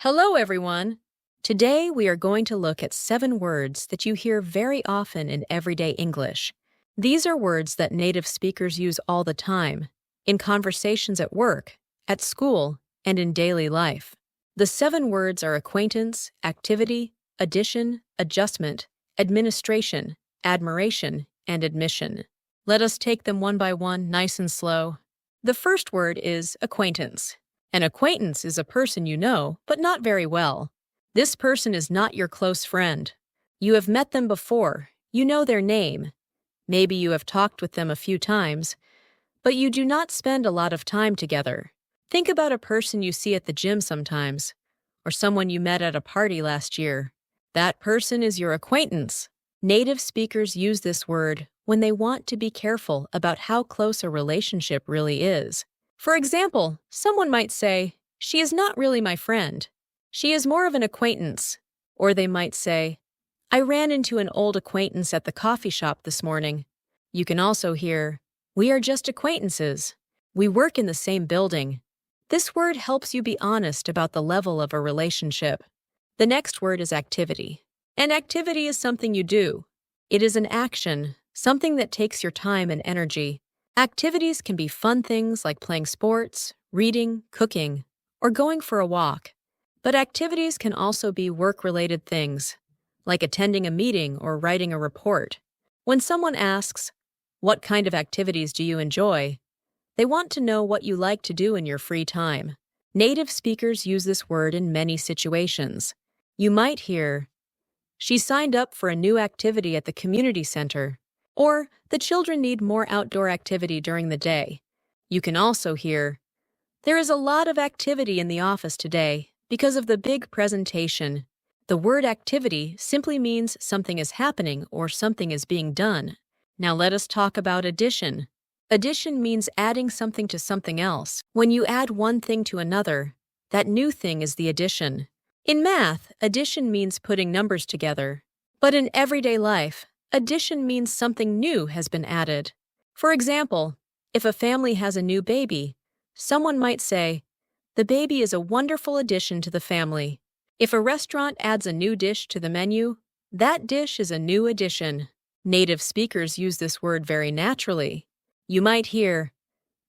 Hello, everyone. Today we are going to look at 7 words that you hear very often in everyday English. These are words that native speakers use all the time, in conversations at work, at school, and in daily life. The 7 words are acquaintance, activity, addition, adjustment, administration, admiration, and admission. Let us take them one by one, nice and slow. The first word is acquaintance. An acquaintance is a person you know, but not very well. This person is not your close friend. You have met them before, you know their name. Maybe you have talked with them a few times, but you do not spend a lot of time together. Think about a person you see at the gym sometimes, or someone you met at a party last year. That person is your acquaintance. Native speakers use this word when they want to be careful about how close a relationship really is. For example, someone might say, "She is not really my friend. She is more of an acquaintance." Or they might say, "I ran into an old acquaintance at the coffee shop this morning." You can also hear, "We are just acquaintances. We work in the same building." This word helps you be honest about the level of a relationship. The next word is activity. An activity is something you do. It is an action, something that takes your time and energy. Activities can be fun things like playing sports, reading, cooking, or going for a walk. But activities can also be work-related things, like attending a meeting or writing a report. When someone asks, "What kind of activities do you enjoy?" they want to know what you like to do in your free time. Native speakers use this word in many situations. You might hear, "She signed up for a new activity at the community center," or "The children need more outdoor activity during the day." You can also hear, "There is a lot of activity in the office today because of the big presentation." The word activity simply means something is happening or something is being done. Now let us talk about addition. Addition means adding something to something else. When you add one thing to another, that new thing is the addition. In math, addition means putting numbers together. But in everyday life, addition means something new has been added. For example, if a family has a new baby, someone might say, "The baby is a wonderful addition to the family." If a restaurant adds a new dish to the menu, that dish is a new addition. Native speakers use this word very naturally. You might hear,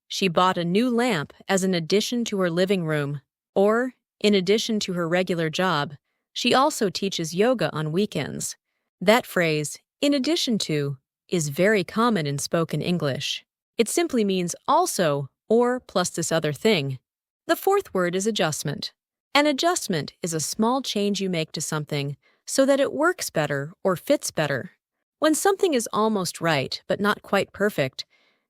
"She bought a new lamp as an addition to her living room," or, "In addition to her regular job, she also teaches yoga on weekends." That phrase, "in addition to," is very common in spoken English. It simply means also or plus this other thing. The fourth word is adjustment. An adjustment is a small change you make to something so that it works better or fits better. When something is almost right but not quite perfect,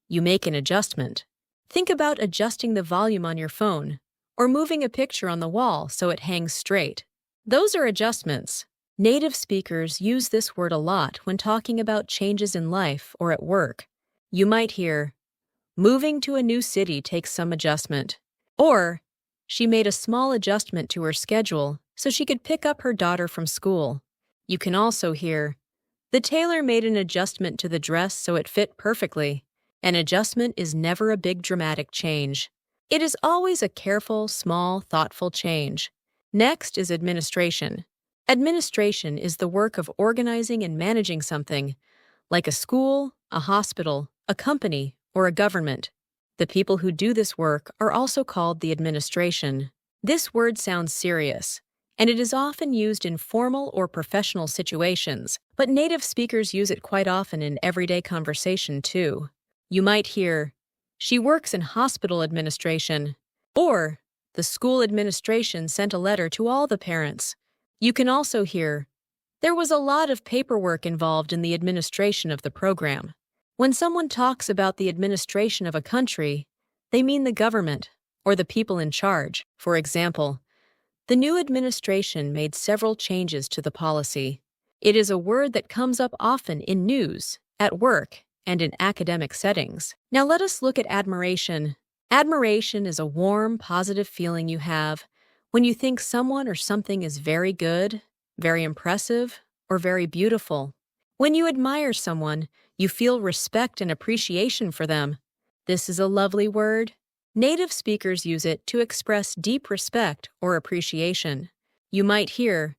you make an adjustment. Think about adjusting the volume on your phone or moving a picture on the wall so it hangs straight. Those are adjustments. Native speakers use this word a lot when talking about changes in life or at work. You might hear, "Moving to a new city takes some adjustment," or "She made a small adjustment to her schedule so she could pick up her daughter from school." You can also hear, "The tailor made an adjustment to the dress so it fit perfectly." An adjustment is never a big dramatic change. It is always a careful, small, thoughtful change. Next is administration. Administration is the work of organizing and managing something, like a school, a hospital, a company, or a government. The people who do this work are also called the administration. This word sounds serious, and it is often used in formal or professional situations, but native speakers use it quite often in everyday conversation too. You might hear, "She works in hospital administration," or "The school administration sent a letter to all the parents." You can also hear, "There was a lot of paperwork involved in the administration of the program." When someone talks about the administration of a country, they mean the government or the people in charge. For example, "The new administration made several changes to the policy." It is a word that comes up often in news, at work, and in academic settings. Now let us look at admiration. Admiration is a warm, positive feeling you have when you think someone or something is very good, very impressive, or very beautiful. When you admire someone, you feel respect and appreciation for them. This is a lovely word. Native speakers use it to express deep respect or appreciation. You might hear,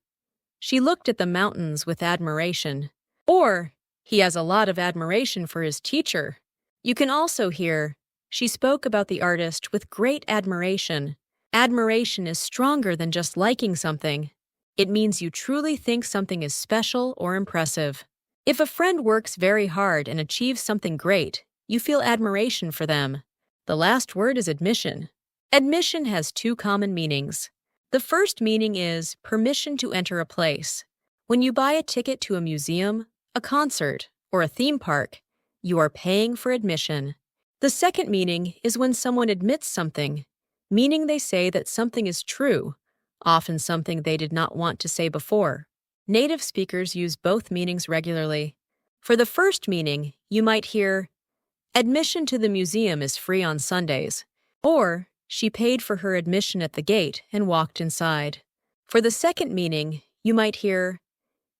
"She looked at the mountains with admiration," or "He has a lot of admiration for his teacher." You can also hear, "She spoke about the artist with great admiration." Admiration is stronger than just liking something. It means you truly think something is special or impressive. If a friend works very hard and achieves something great, you feel admiration for them. The last word is admission. Admission has two common meanings. The first meaning is permission to enter a place. When you buy a ticket to a museum, a concert, or a theme park, you are paying for admission. The second meaning is when someone admits something, meaning they say that something is true, often something they did not want to say before. Native speakers use both meanings regularly. For the first meaning, you might hear, "Admission to the museum is free on Sundays," or "She paid for her admission at the gate and walked inside." For the second meaning, you might hear,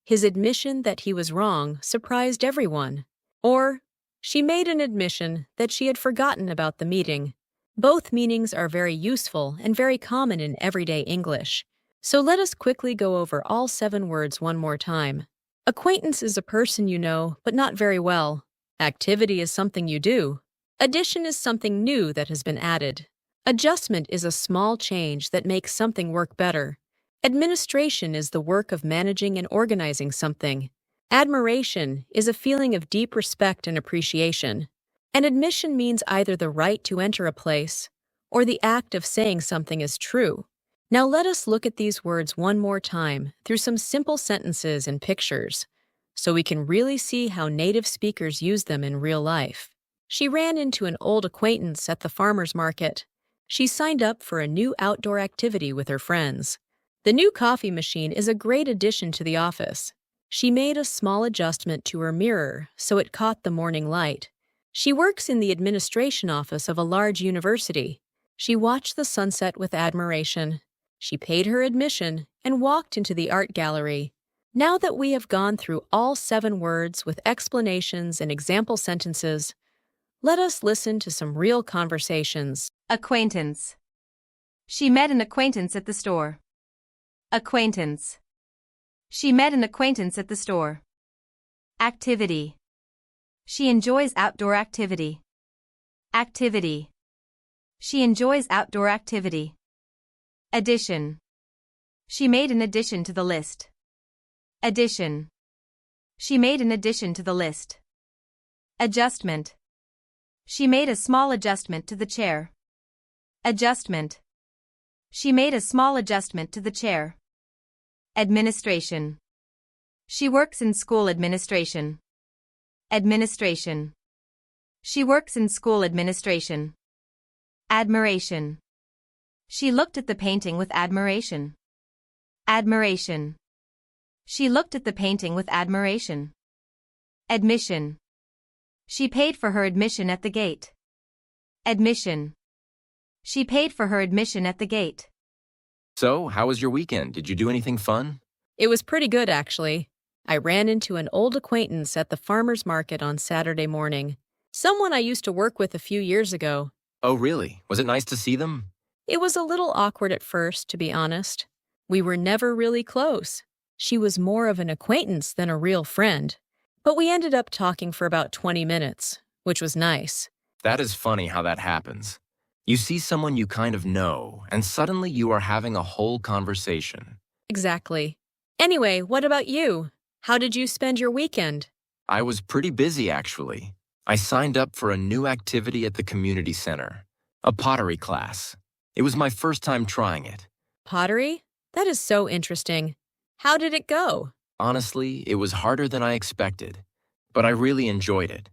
"His admission that he was wrong surprised everyone," or "She made an admission that she had forgotten about the meeting." Both meanings are very useful and very common in everyday English. So let us quickly go over all 7 words one more time. Acquaintance is a person you know, but not very well. Activity is something you do. Addition is something new that has been added. Adjustment is a small change that makes something work better. Administration is the work of managing and organizing something. Admiration is a feeling of deep respect and appreciation. And admission means either the right to enter a place or the act of saying something is true. Now let us look at these words one more time through some simple sentences and pictures, so we can really see how native speakers use them in real life. She ran into an old acquaintance at the farmer's market. She signed up for a new outdoor activity with her friends. The new coffee machine is a great addition to the office. She made a small adjustment to her mirror so it caught the morning light. She works in the administration office of a large university. She watched the sunset with admiration. She paid her admission and walked into the art gallery. Now that we have gone through all 7 words with explanations and example sentences, let us listen to some real conversations. Acquaintance. She met an acquaintance at the store. Acquaintance. She met an acquaintance at the store. Activity. She enjoys outdoor activity. Activity. She enjoys outdoor activity. Addition. She made an addition to the list. Addition. She made an addition to the list. Adjustment. She made a small adjustment to the chair. Adjustment. She made a small adjustment to the chair. Administration. She works in school administration. Administration. She works in school administration. Admiration. She looked at the painting with admiration. Admiration. She looked at the painting with admiration. Admission. She paid for her admission at the gate. Admission. She paid for her admission at the gate. So, how was your weekend? Did you do anything fun? It was pretty good, actually. I ran into an old acquaintance at the farmer's market on Saturday morning. Someone I used to work with a few years ago. Oh, really? Was it nice to see them? It was a little awkward at first, to be honest. We were never really close. She was more of an acquaintance than a real friend. But we ended up talking for about 20 minutes, which was nice. That is funny how that happens. You see someone you kind of know, and suddenly you are having a whole conversation. Exactly. Anyway, what about you? How did you spend your weekend? I was pretty busy, actually. I signed up for a new activity at the community center, a pottery class. It was my first time trying it. Pottery? That is so interesting. How did it go? Honestly, it was harder than I expected, but I really enjoyed it.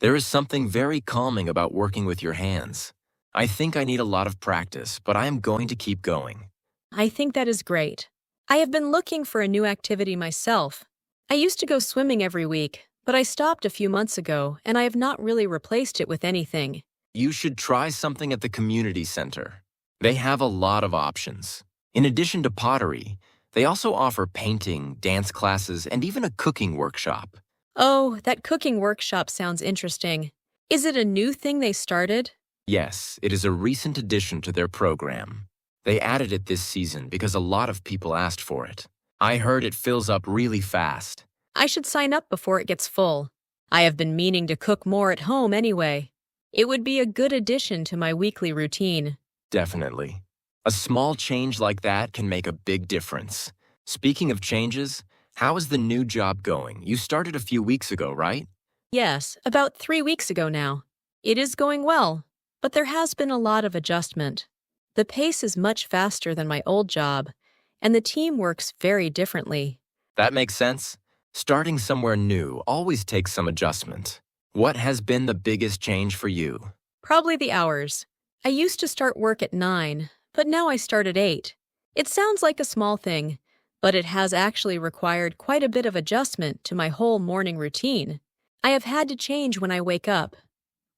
There is something very calming about working with your hands. I think I need a lot of practice, but I am going to keep going. I think that is great. I have been looking for a new activity myself. I used to go swimming every week, but I stopped a few months ago, and I have not really replaced it with anything. You should try something at the community center. They have a lot of options. In addition to pottery, they also offer painting, dance classes, and even a cooking workshop. Oh, that cooking workshop sounds interesting. Is it a new thing they started? Yes, it is a recent addition to their program. They added it this season because a lot of people asked for it. I heard it fills up really fast. I should sign up before it gets full. I have been meaning to cook more at home anyway. It would be a good addition to my weekly routine. Definitely. A small change like that can make a big difference. Speaking of changes, how is the new job going? You started a few weeks ago, right? Yes, about 3 weeks ago now. It is going well, but there has been a lot of adjustment. The pace is much faster than my old job, and the team works very differently. That makes sense. Starting somewhere new always takes some adjustment. What has been the biggest change for you? Probably the hours. I used to start work at 9, but now I start at 8. It sounds like a small thing, but it has actually required quite a bit of adjustment to my whole morning routine. I have had to change when I wake up,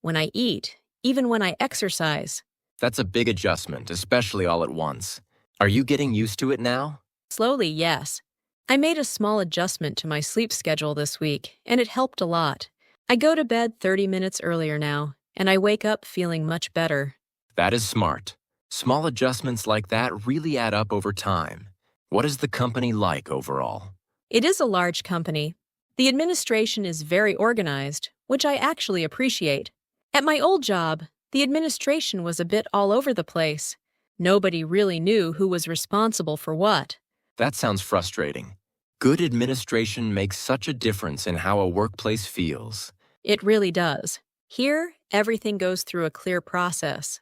when I eat, even when I exercise. That's a big adjustment, especially all at once. Are you getting used to it now? Slowly, yes. I made a small adjustment to my sleep schedule this week, and it helped a lot. I go to bed 30 minutes earlier now, and I wake up feeling much better. That is smart. Small adjustments like that really add up over time. What is the company like overall? It is a large company. The administration is very organized, which I actually appreciate. At my old job, the administration was a bit all over the place. Nobody really knew who was responsible for what. That sounds frustrating. Good administration makes such a difference in how a workplace feels. It really does. Here, everything goes through a clear process.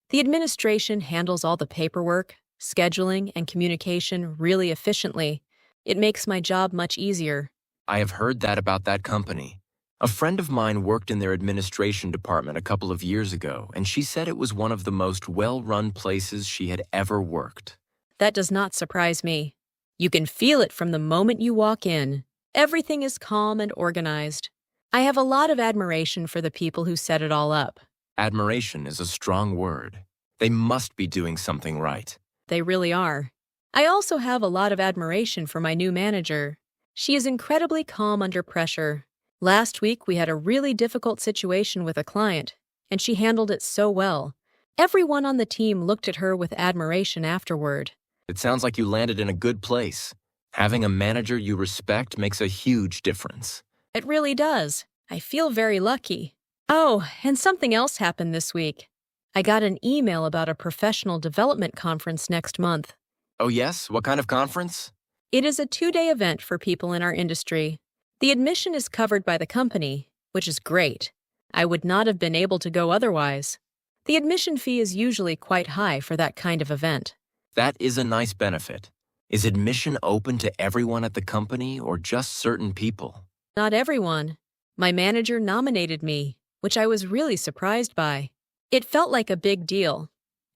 The administration handles all the paperwork, scheduling, and communication really efficiently. It makes my job much easier. I have heard that about that company. A friend of mine worked in their administration department a couple of years ago, and she said it was one of the most well-run places she had ever worked. That does not surprise me. You can feel it from the moment you walk in. Everything is calm and organized. I have a lot of admiration for the people who set it all up. Admiration is a strong word. They must be doing something right. They really are. I also have a lot of admiration for my new manager. She is incredibly calm under pressure. Last week, we had a really difficult situation with a client, and she handled it so well. Everyone on the team looked at her with admiration afterward. It sounds like you landed in a good place. Having a manager you respect makes a huge difference. It really does. I feel very lucky. Oh, and something else happened this week. I got an email about a professional development conference next month. Oh yes? What kind of conference? It is a 2-day event for people in our industry. The admission is covered by the company, which is great. I would not have been able to go otherwise. The admission fee is usually quite high for that kind of event. That is a nice benefit. Is admission open to everyone at the company or just certain people? Not everyone. My manager nominated me, which I was really surprised by. It felt like a big deal,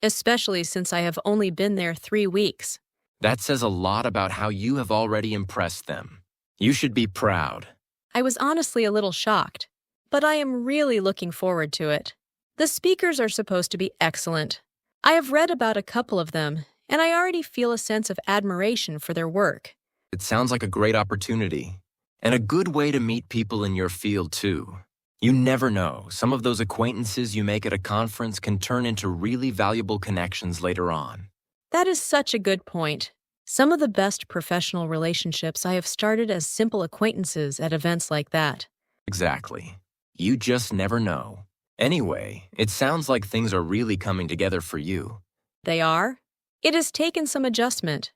especially since I have only been there 3 weeks. That says a lot about how you have already impressed them. You should be proud. I was honestly a little shocked, but I am really looking forward to it. The speakers are supposed to be excellent. I have read about a couple of them, and I already feel a sense of admiration for their work. It sounds like a great opportunity, and a good way to meet people in your field, too. You never know. Some of those acquaintances you make at a conference can turn into really valuable connections later on. That is such a good point. Some of the best professional relationships I have started as simple acquaintances at events like that. Exactly. You just never know. Anyway, it sounds like things are really coming together for you. They are? It has taken some adjustment,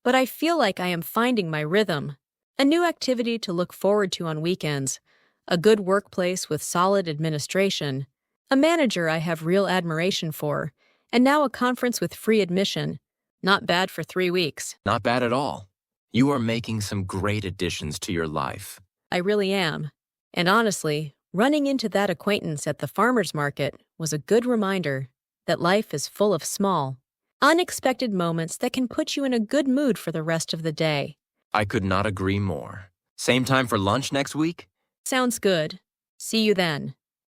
but I feel like I am finding my rhythm. A new activity to look forward to on weekends, a good workplace with solid administration, a manager I have real admiration for, and now a conference with free admission. Not bad for 3 weeks. Not bad at all. You are making some great additions to your life. I really am. And honestly, running into that acquaintance at the farmer's market was a good reminder that life is full of small, unexpected moments that can put you in a good mood for the rest of the day. I could not agree more. Same time for lunch next week? Sounds good. See you then.